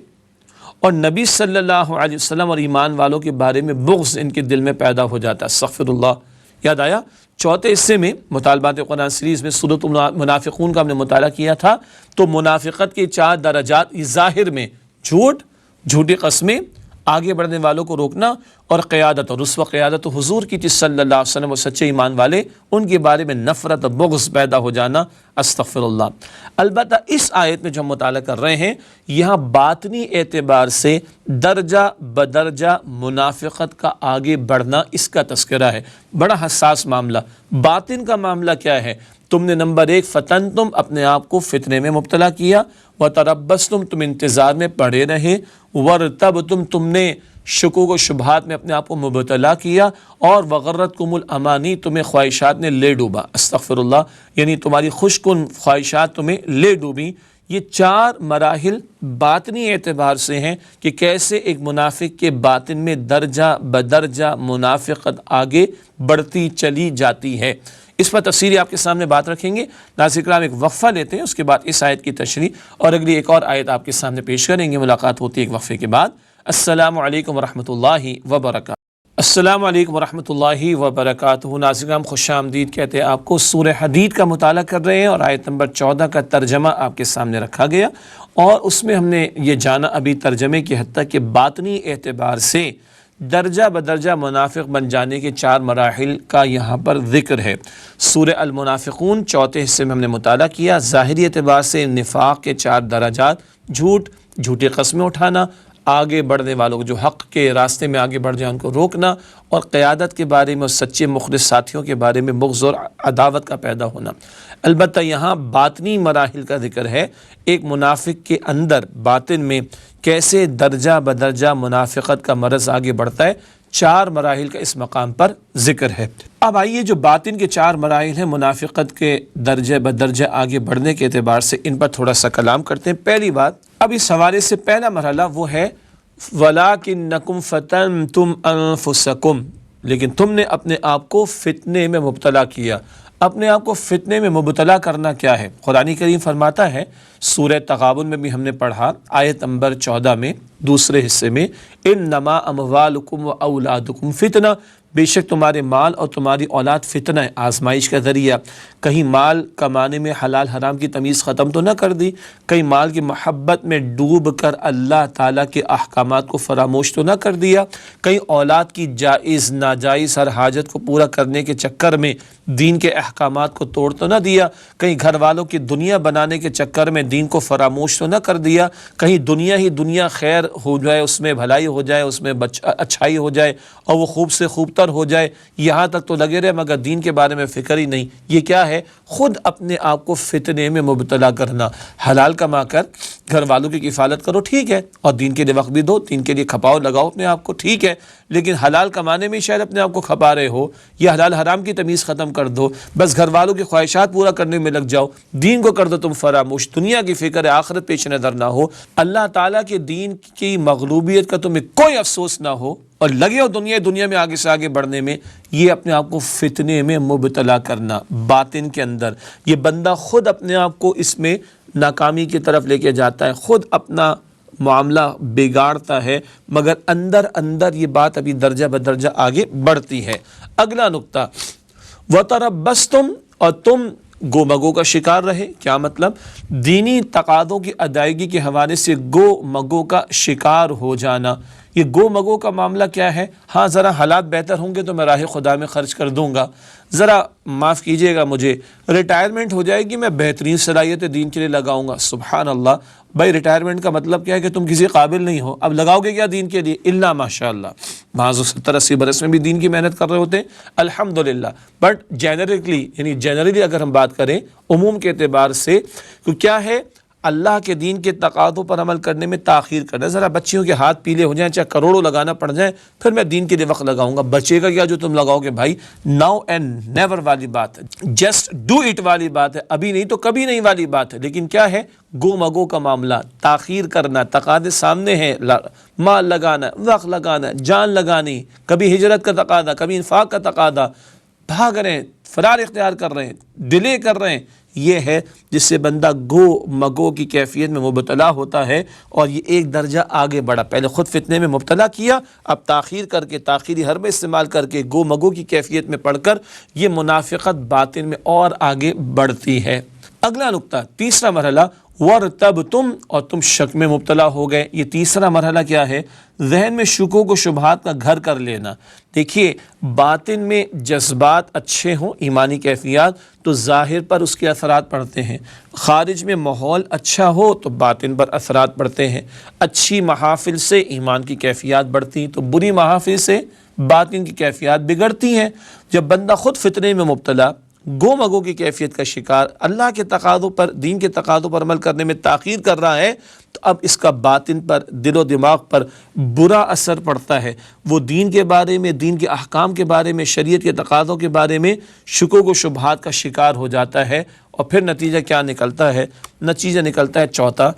اور نبی صلی اللہ علیہ وسلم اور ایمان والوں کے بارے میں بغض ان کے دل میں پیدا ہو جاتا ہے۔ استغفر اللہ۔ یاد آیا؟ چوتھے حصے میں مطالبات قرآن سیریز میں سورۃ المنافقون کا ہم نے مطالعہ کیا تھا۔ تو منافقت کے 4 درجات، ظاہر میں جھوٹ، جھوٹی قسمیں، آگے بڑھنے والوں کو روکنا، اور قیادت، اور اس وقت قیادت حضور کی تھی صلی اللہ علیہ وسلم، اور سچے ایمان والے ان کے بارے میں نفرت اور بغض پیدا ہو جانا۔ استغفر اللہ۔ البتہ اس آیت میں جو ہم مطالعہ کر رہے ہیں، یہاں باطنی اعتبار سے درجہ بدرجہ منافقت کا آگے بڑھنا، اس کا تذکرہ ہے۔ بڑا حساس معاملہ۔ باطن کا معاملہ کیا ہے؟ تم نے نمبر 1 فتنتم، اپنے آپ کو فتنے میں مبتلا کیا، وتربصتم، تم انتظار میں پڑے رہے، وارتبتم، تم نے شکوک و شبہات میں اپنے آپ کو مبتلا کیا، اور وغرتکم الامانی، تمہیں خواہشات نے لے ڈوبا۔ استغفر اللہ، یعنی تمہاری خوش کن خواہشات تمہیں لے ڈوبی۔ یہ 4 مراحل باطنی اعتبار سے ہیں کہ کیسے ایک منافق کے باطن میں درجہ بدرجہ منافقت آگے بڑھتی چلی جاتی ہے۔ اس پر تفصیلی آپ کے سامنے بات رکھیں گے۔ ناظرین کرام، ایک وقفہ لیتے ہیں، اس کے بعد اس آیت کی تشریح اور اگلی ایک اور آیت آپ کے سامنے پیش کریں گے۔ ملاقات ہوتی ہے ایک وقفے کے بعد۔ السلام علیکم ورحمۃ اللہ وبرکاتہ۔ السلام علیکم ورحمۃ اللہ وبرکاتہ۔ ناظرین کرام، خوش آمدید کہتے ہیں آپ کو۔ سورہ حدید کا مطالعہ کر رہے ہیں، اور آیت نمبر 14 کا ترجمہ آپ کے سامنے رکھا گیا، اور اس میں ہم نے یہ جانا ابھی ترجمے کی حد تک کہ باطنی اعتبار سے درجہ بدرجہ منافق بن جانے کے 4 مراحل کا یہاں پر ذکر ہے۔ سورہ المنافقون 4 حصے میں ہم نے مطالعہ کیا۔ ظاہری اعتبار سے نفاق کے 4 درجات، جھوٹ، جھوٹی قسمیں اٹھانا، آگے بڑھنے والوں کو جو حق کے راستے میں آگے بڑھ جائیں ان کو روکنا، اور قیادت کے بارے میں اور سچے مخلص ساتھیوں کے بارے میں بغض اور عداوت کا پیدا ہونا۔ البتہ یہاں باطنی مراحل کا ذکر ہے، ایک منافق کے اندر باطن میں کیسے درجہ بدرجہ منافقت کا مرض آگے بڑھتا ہے۔ 4 مراحل کا اس مقام پر ذکر ہے۔ اب آئیے جو باطن کے 4 مراحل ہیں منافقت کے درجہ بدرجہ آگے بڑھنے کے اعتبار سے، ان پر تھوڑا سا کلام کرتے ہیں۔ پہلی بات، اب اس حوالے سے پہلا مرحلہ وہ ہے وَلَكِنَّكُمْ فَتَنْتُمْ أَنفُسَكُمْ، لیکن تم نے اپنے آپ کو فتنے میں مبتلا کیا۔ اپنے آپ کو فتنے میں مبتلا کرنا کیا ہے؟ قرآن کریم فرماتا ہے، سورہ تغابن میں بھی ہم نے پڑھا، آیت نمبر 14 میں دوسرے حصے میں، انما اموالکم و اولادکم فتنہ، بے شک تمہارے مال اور تمہاری اولاد فتنہ ہے، آزمائش کا ذریعہ۔ کہیں مال کمانے میں حلال حرام کی تمیز ختم تو نہ کر دی، کہیں مال کی محبت میں ڈوب کر اللہ تعالیٰ کے احکامات کو فراموش تو نہ کر دیا، کہیں اولاد کی جائز ناجائز ہر حاجت کو پورا کرنے کے چکر میں دین کے احکامات کو توڑ تو نہ دیا، کہیں گھر والوں کی دنیا بنانے کے چکر میں دین کو فراموش تو نہ کر دیا، کہیں دنیا ہی دنیا خیر ہو جائے، اس میں بھلائی ہو جائے، اس میں اچھائی ہو جائے اور وہ خوب سے خوب تر ہو جائے، یہاں تک تو لگے رہے مگر دین کے بارے میں فکر ہی نہیں۔ یہ کیا ہے؟ خود اپنے آپ کو فتنے میں مبتلا کرنا۔ حلال کما کر گھر والوں کی کفالت کرو، ٹھیک ہے، اور دین کے لیے وقت بھی دو، دین کے لیے کھپاؤ لگاؤ اپنے آپ کو، ٹھیک ہے، لیکن حلال کمانے میں شاید اپنے آپ کو کھپا رہے ہو، یا حلال حرام کی تمیز ختم کر دو، بس گھر والوں کی خواہشات پورا کرنے میں لگ جاؤ، دین کو کر دو تم فراموش، دنیا کی فکر ہے، آخرت پیش نظر نہ ہو، اللہ تعالیٰ کے دین کی مغلوبیت کا تمہیں کوئی افسوس نہ ہو اور لگے ہو دنیا میں آگے سے آگے بڑھنے میں، یہ اپنے آپ کو فتنے میں مبتلا کرنا باطن کے اندر۔ یہ بندہ خود اپنے آپ کو اس میں ناکامی کی طرف لے کے جاتا ہے، خود اپنا معاملہ بگاڑتا ہے، مگر اندر اندر یہ بات ابھی درجہ بدرجہ آگے بڑھتی ہے۔ اگلا نقطہ، وَتَرَبَّصْتُمْ، اور تم گو مگو کا شکار رہے۔ کیا مطلب؟ دینی تقاضوں کی ادائیگی کے حوالے سے گو مگو کا شکار ہو جانا۔ یہ گو مگو کا معاملہ کیا ہے؟ ہاں ذرا حالات بہتر ہوں گے تو میں راہ خدا میں خرچ کر دوں گا، ذرا معاف کیجئے گا مجھے، ریٹائرمنٹ ہو جائے گی میں بہترین صلاحیت دین کے لیے لگاؤں گا۔ سبحان اللہ، بھائی ریٹائرمنٹ کا مطلب کیا ہے کہ تم کسی قابل نہیں ہو، اب لگاؤ گے کیا دین کے لیے؟ الا ماشاء اللہ، بعض 70-80 برس میں بھی دین کی محنت کر رہے ہوتے ہیں الحمدللہ، بٹ جنرلی اگر ہم بات کریں عموم کے اعتبار سے، تو کیا ہے؟ اللہ کے دین کے تقاضوں پر عمل کرنے میں تاخیر کرنا۔ ذرا بچیوں کے ہاتھ پیلے ہو جائیں، چاہے کروڑوں لگانا پڑ جائیں، پھر میں دین کے لیے وقت لگاؤں گا۔ بچے کا کیا جو تم لگاؤ گے بھائی، ناؤ اینڈ نیور والی بات ہے، جسٹ ڈو اٹ والی بات ہے، ابھی نہیں تو کبھی نہیں والی بات ہے۔ لیکن کیا ہے؟ گو مگو کا معاملہ، تاخیر کرنا، تقاضے سامنے ہیں، مال لگانا، وقت لگانا، جان لگانی، کبھی ہجرت کا تقاضا، کبھی انفاق کا تقاضا، بھاگ رہے ہیں، فرار اختیار کر رہے ہیں، ڈیلے کر رہے ہیں، یہ ہے جس سے بندہ گو مگو کی کیفیت میں مبتلا ہوتا ہے، اور یہ ایک درجہ آگے بڑھا، پہلے خود فتنے میں مبتلا کیا، اب تاخیر کر کے، تاخیری حربے استعمال کر کے گو مگو کی کیفیت میں پڑھ کر یہ منافقت باطن میں اور آگے بڑھتی ہے۔ اگلا نقطہ، تیسرا مرحلہ، وَارْتَبْتُمْ، اور تم شک میں مبتلا ہو گئے۔ یہ تیسرا مرحلہ کیا ہے؟ ذہن میں شکوک و شبہات کا گھر کر لینا۔ دیکھیے، باطن میں جذبات اچھے ہوں، ایمانی کیفیات، تو ظاہر پر اس کے اثرات پڑتے ہیں، خارج میں ماحول اچھا ہو تو باطن پر اثرات پڑتے ہیں۔ اچھی محافل سے ایمان کی کیفیات بڑھتی ہیں، تو بری محافل سے باطن کی کیفیات بگڑتی ہیں۔ جب بندہ خود فتنے میں مبتلا، گو مگو کی کیفیت کا شکار، اللہ کے تقاضوں پر، دین کے تقاضوں پر عمل کرنے میں تاخیر کر رہا ہے، تو اب اس کا باطن پر، دل و دماغ پر برا اثر پڑتا ہے۔ وہ دین کے بارے میں، دین کے احکام کے بارے میں، شریعت کے تقاضوں کے بارے میں شکوک و شبہات کا شکار ہو جاتا ہے، اور پھر نتیجہ کیا نکلتا ہے؟ نتیجہ نکلتا ہے چوتھا،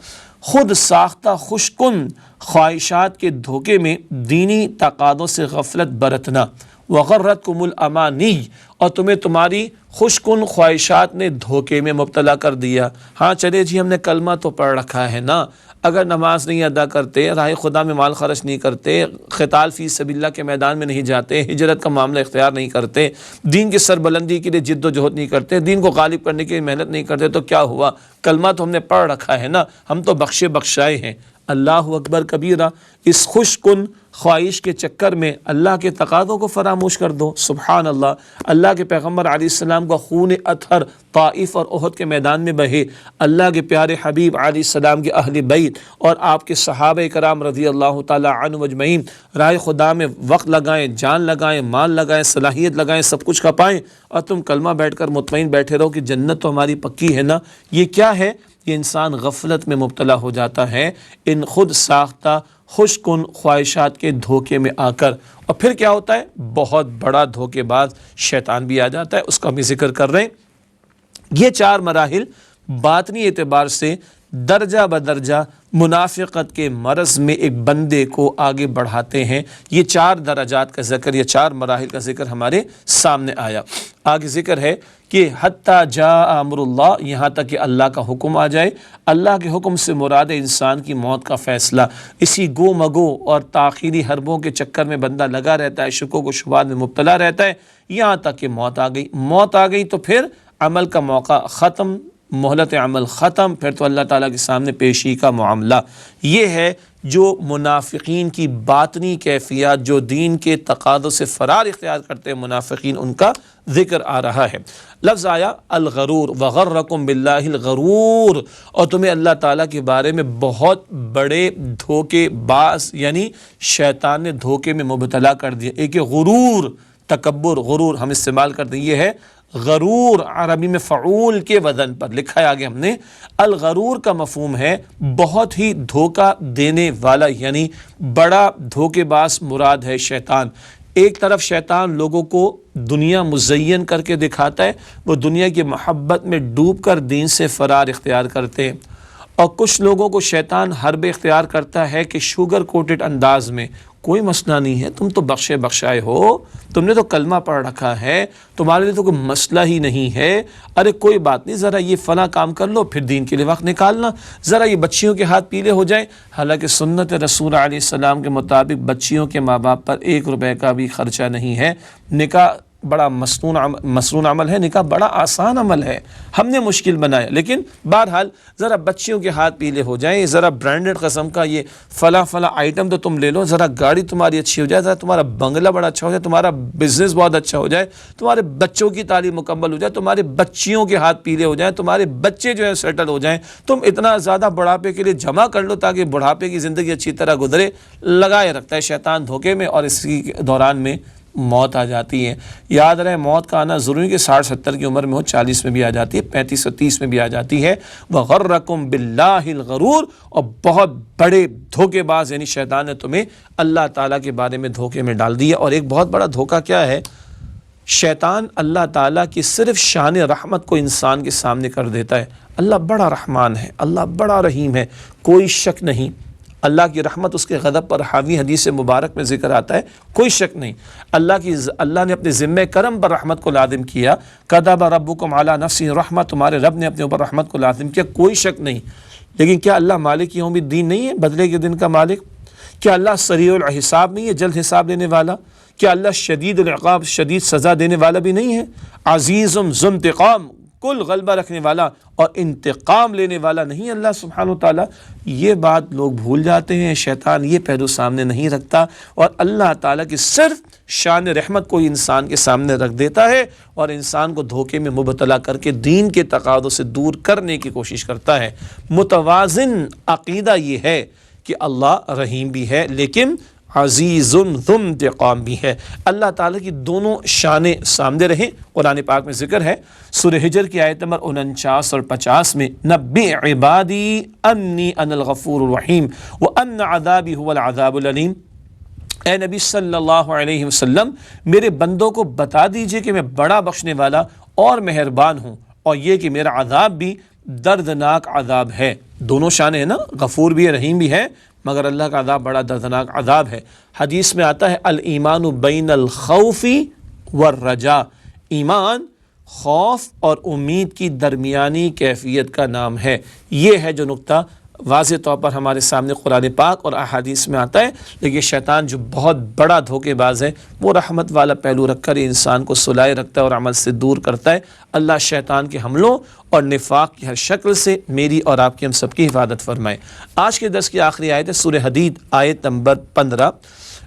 خود ساختہ خوش کن خواہشات کے دھوکے میں دینی تقاضوں سے غفلت برتنا۔ وغرتکم الامانی، اور تمہیں تمہاری خوش کن خواہشات نے دھوکے میں مبتلا کر دیا۔ ہاں چلے جی، ہم نے کلمہ تو پڑھ رکھا ہے نا، اگر نماز نہیں ادا کرتے، راہ خدا میں مال خرچ نہیں کرتے، قتال فی سبیل اللہ کے میدان میں نہیں جاتے، ہجرت کا معاملہ اختیار نہیں کرتے، دین کی سربلندی کے لیے جد و جہد نہیں کرتے، دین کو غالب کرنے کے لیے محنت نہیں کرتے، تو کیا ہوا؟ کلمہ تو ہم نے پڑھ رکھا ہے نا، ہم تو بخشے بخشائے ہیں۔ اللہ اکبر کبیرہ، اس خوش کن خواہش کے چکر میں اللہ کے تقاضوں کو فراموش کر دو۔ سبحان اللہ، اللہ کے پیغمبر علیہ السلام کا خون اطہر طائف اور احد کے میدان میں بہے، اللہ کے پیارے حبیب علیہ السلام کے اہل بیت اور آپ کے صحابہ کرام رضی اللہ تعالی عنہ اجمعین راہ خدا میں وقت لگائیں، جان لگائیں، مال لگائیں، صلاحیت لگائیں، سب کچھ کھپائیں، اور تم کلمہ بیٹھ کر مطمئن بیٹھے رہو کہ جنت تو ہماری پکی ہے نا۔ یہ کیا ہے؟ یہ انسان غفلت میں مبتلا ہو جاتا ہے، ان خود ساختہ خوش کن خواہشات کے دھوکے میں آ کر، اور پھر کیا ہوتا ہے؟ بہت بڑا دھوکے باز شیطان بھی آ جاتا ہے، اس کا بھی ذکر کر رہے ہیں۔ یہ چار مراحل باطنی اعتبار سے درجہ بدرجہ منافقت کے مرض میں ایک بندے کو آگے بڑھاتے ہیں۔ یہ 4 درجات کا ذکر، یہ 4 مراحل کا ذکر ہمارے سامنے آیا۔ آگے ذکر ہے کہ حتیٰ جاء امر اللہ، یہاں تک کہ اللہ کا حکم آ جائے۔ اللہ کے حکم سے مراد ہے انسان کی موت کا فیصلہ۔ اسی گو مگو اور تاخیری حربوں کے چکر میں بندہ لگا رہتا ہے، شکوک و شبہات میں مبتلا رہتا ہے، یہاں تک کہ موت آ گئی۔ موت آ گئی تو پھر عمل کا موقع ختم، مہلت عمل ختم، پھر تو اللہ تعالیٰ کے سامنے پیشی کا معاملہ۔ یہ ہے جو منافقین کی باطنی کیفیات، جو دین کے تقاضوں سے فرار اختیار کرتے ہیں منافقین، ان کا ذکر آ رہا ہے۔ لفظ آیا الغرور، وغرکم باللہ الغرور، اور تمہیں اللہ تعالیٰ کے بارے میں بہت بڑے دھوکے باز یعنی شیطان نے دھوکے میں مبتلا کر دیا۔ ایک غرور، تکبر، غرور ہم استعمال کرتے ہیں، یہ ہے غرور، عربی میں فعول کے وزن پر لکھا ہے آگے ہم نے۔ الغرور کا مفہوم ہے بہت ہی دھوکہ دینے والا، یعنی بڑا دھوکے باز مراد ہے شیطان۔ ایک طرف شیطان لوگوں کو دنیا مزین کر کے دکھاتا ہے، وہ دنیا کی محبت میں ڈوب کر دین سے فرار اختیار کرتے ہیں، اور کچھ لوگوں کو شیطان حرب اختیار کرتا ہے کہ شوگر کوٹڈ انداز میں، کوئی مسئلہ نہیں ہے، تم تو بخشے بخشائے ہو، تم نے تو کلمہ پڑھ رکھا ہے، تمہارے لیے تو کوئی مسئلہ ہی نہیں ہے، ارے کوئی بات نہیں، ذرا یہ فلاں کام کر لو، پھر دین کے لیے وقت نکالنا، ذرا یہ بچیوں کے ہاتھ پیلے ہو جائیں۔ حالانکہ سنت رسول علیہ السلام کے مطابق بچیوں کے ماں باپ پر 1 روپے کا بھی خرچہ نہیں ہے۔ نکاح بڑا مسنون عمل ہے، نکاح بڑا آسان عمل ہے، ہم نے مشکل بنایا، لیکن بہرحال ذرا بچیوں کے ہاتھ پیلے ہو جائیں، ذرا برانڈڈ قسم کا یہ فلاں آئٹم تو تم لے لو، ذرا گاڑی تمہاری اچھی ہو جائے، ذرا تمہارا بنگلہ بڑا اچھا ہو جائے، تمہارا بزنس بہت اچھا ہو جائے، تمہارے بچوں کی تعلیم مکمل ہو جائے، تمہارے بچیوں کے ہاتھ پیلے ہو جائیں، تمہارے بچے جو ہیں سیٹل ہو جائیں، تم اتنا زیادہ بڑھاپے کے لیے جمع کر لو تاکہ بڑھاپے کی زندگی اچھی طرح گزرے۔ لگائے رکھتا ہے شیطان دھوکے میں، اور اسی دوران میں موت آ جاتی ہے۔ یاد رہے موت کا آنا ضروری کہ 60-70 کی عمر میں ہو، 40 میں بھی آ جاتی ہے، 35 اور 30 میں بھی آ جاتی ہے۔ وَغَرَّكُمْ بِاللَّهِ الْغَرُورُ، اور بہت بڑے دھوکے باز یعنی شیطان نے تمہیں اللہ تعالیٰ کے بارے میں دھوکے میں ڈال دیا۔ اور ایک بہت بڑا دھوکہ کیا ہے؟ شیطان اللہ تعالیٰ کی صرف شان رحمت کو انسان کے سامنے کر دیتا ہے۔ اللہ بڑا رحمان ہے، اللہ بڑا رحیم ہے، کوئی شک نہیں۔ اللہ کی رحمت اس کے غضب پر حاوی، حدیث مبارک میں ذکر آتا ہے، کوئی شک نہیں۔ اللہ نے اپنے ذمہ کرم پر رحمت کو لازم کیا، کتب ربکم علی نفسہ رحمہ، تمہارے رب نے اپنے اوپر رحمت کو لازم کیا، کوئی شک نہیں۔ لیکن کیا اللہ مالک یوم الدین نہیں ہے، بدلے کے دن کا مالک؟ کیا اللہ سریع الحساب نہیں ہے، جلد حساب لینے والا؟ کیا اللہ شدید العقاب، شدید سزا دینے والا بھی نہیں ہے؟ عزیز ذو انتقام، کل غلبہ رکھنے والا اور انتقام لینے والا نہیں اللہ سبحانہ و تعالیٰ؟ یہ بات لوگ بھول جاتے ہیں، شیطان یہ پہلو سامنے نہیں رکھتا، اور اللہ تعالیٰ کی صرف شان رحمت کو انسان کے سامنے رکھ دیتا ہے، اور انسان کو دھوکے میں مبتلا کر کے دین کے تقاضوں سے دور کرنے کی کوشش کرتا ہے۔ متوازن عقیدہ یہ ہے کہ اللہ رحیم بھی ہے لیکن عزیز ذو انتقام بھی ہے، اللہ تعالیٰ کی دونوں شانیں سامنے رہیں۔ قرآن پاک میں ذکر ہے سورہ ہجر کی آیت نمبر 49 اور 50 میں، نبئ عبادی انی انا الغفور الرحیم وان عذابی هو العذاب العلیم، اے نبی صلی اللہ علیہ وسلم میرے بندوں کو بتا دیجئے کہ میں بڑا بخشنے والا اور مہربان ہوں، اور یہ کہ میرا عذاب بھی دردناک عذاب ہے۔ دونوں شانیں ہیں نا، غفور بھی ہے، رحیم بھی ہے، مگر اللہ کا عذاب بڑا دردناک عذاب ہے۔ حدیث میں آتا ہے الایمان بین الخوف والرجاء، ایمان خوف اور امید کی درمیانی کیفیت کا نام ہے۔ یہ ہے جو نقطہ واضح طور پر ہمارے سامنے قرآن پاک اور احادیث میں آتا ہے، لیکن شیطان جو بہت بڑا دھوکے باز ہے، وہ رحمت والا پہلو رکھ کر انسان کو سلائے رکھتا ہے اور عمل سے دور کرتا ہے۔ اللہ شیطان کے حملوں اور نفاق کی ہر شکل سے میری اور آپ کی ہم سب کی حفاظت فرمائے۔ آج کے درس کی آخری آیت ہے سورہ حدید آیت نمبر 15،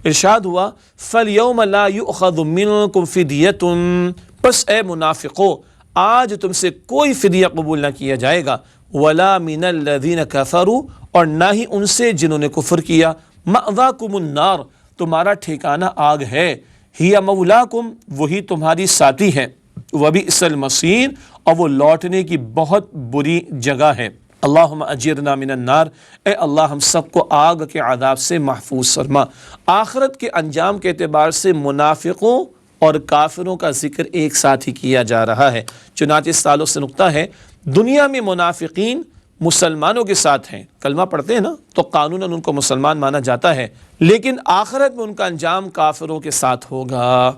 ارشاد ہوا فَالْيَوْمَ لَا يُؤْخَذُ مِنْكُمْ فِدْيَةٌ، پس اے منافقو آج تم سے کوئی فدیہ قبول نہ کیا جائے گا، وَلَا مِنَ الَّذِينَ كَفَرُوا، اور نہ ہی ان سے جنہوں نے کفر کیا، مَأْوَاكُمُ النَّارُ، تمہارا ٹھکانہ آگ ہے، ہِيَ مَوْلَاكُمْ، وہی تمہاری ساتھی ہے، وَبِئْسَ الْمَصِيرُ، اور وہ لوٹنے کی بہت بری جگہ ہے۔ اللہم اجرنا من النار، اے اللہ ہم سب کو آگ کے عذاب سے محفوظ فرما۔ آخرت کے انجام کے اعتبار سے منافقوں اور کافروں کا ذکر ایک ساتھ ہی کیا جا رہا ہے، چنانچہ اس تعلق سے نقطہ ہے، دنیا میں منافقین مسلمانوں کے ساتھ ہیں، کلمہ پڑھتے ہیں نا تو قانوناً ان کو مسلمان مانا جاتا ہے، لیکن آخرت میں ان کا انجام کافروں کے ساتھ ہوگا۔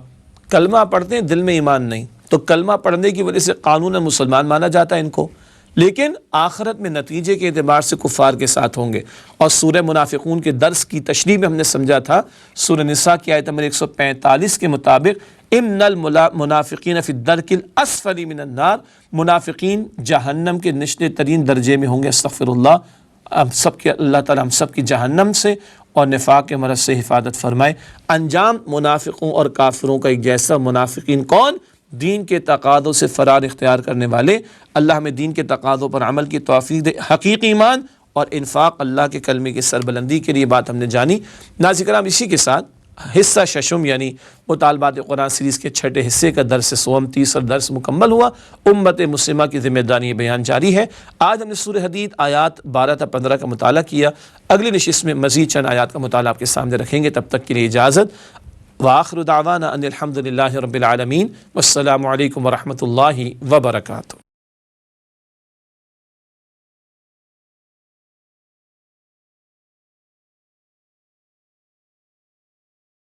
کلمہ پڑھتے ہیں، دل میں ایمان نہیں، تو کلمہ پڑھنے کی وجہ سے قانوناً مسلمان مانا جاتا ہے ان کو، لیکن آخرت میں نتیجے کے اعتبار سے کفار کے ساتھ ہوں گے۔ اور سورہ منافقون کے درس کی تشریح میں ہم نے سمجھا تھا، سورہ نساء کی آیت نمبر 145 کے مطابق ان المنافقین فی الدرک الاسفل من النار، منافقین جہنم کے نچلے ترین درجے میں ہوں گے۔ استغفر اللہ، اللہ تعالی ہم سب کی جہنم سے اور نفاق کے مرض سے حفاظت فرمائے۔ انجام منافقوں اور کافروں کا ایک جیسا۔ منافقین کون؟ دین کے تقاضوں سے فرار اختیار کرنے والے۔ اللہ ہمیں دین کے تقاضوں پر عمل کی توفیق دے، حقیقی ایمان اور انفاق اللہ کے کلمے کی سربلندی کے لیے بات ہم نے جانی۔ ناظرین کرام، اسی کے ساتھ حصہ ششم یعنی مطالبات قرآن سیریز کے چھٹے حصے کا درس سوم، تیسرا درس مکمل ہوا۔ امت مسلمہ کی ذمہ داری بیان جاری ہے۔ آج ہم نے سورہ حدید آیات 12 تا 15 کا مطالعہ کیا۔ اگلی نشست میں مزید چند آیات کا مطالعہ آپ کے سامنے رکھیں گے، تب تک کے لیے اجازت۔ وآخر دعوانا ان الحمد للہ رب العالمین، والسلام علیکم ورحمۃ اللہ وبرکاتہ۔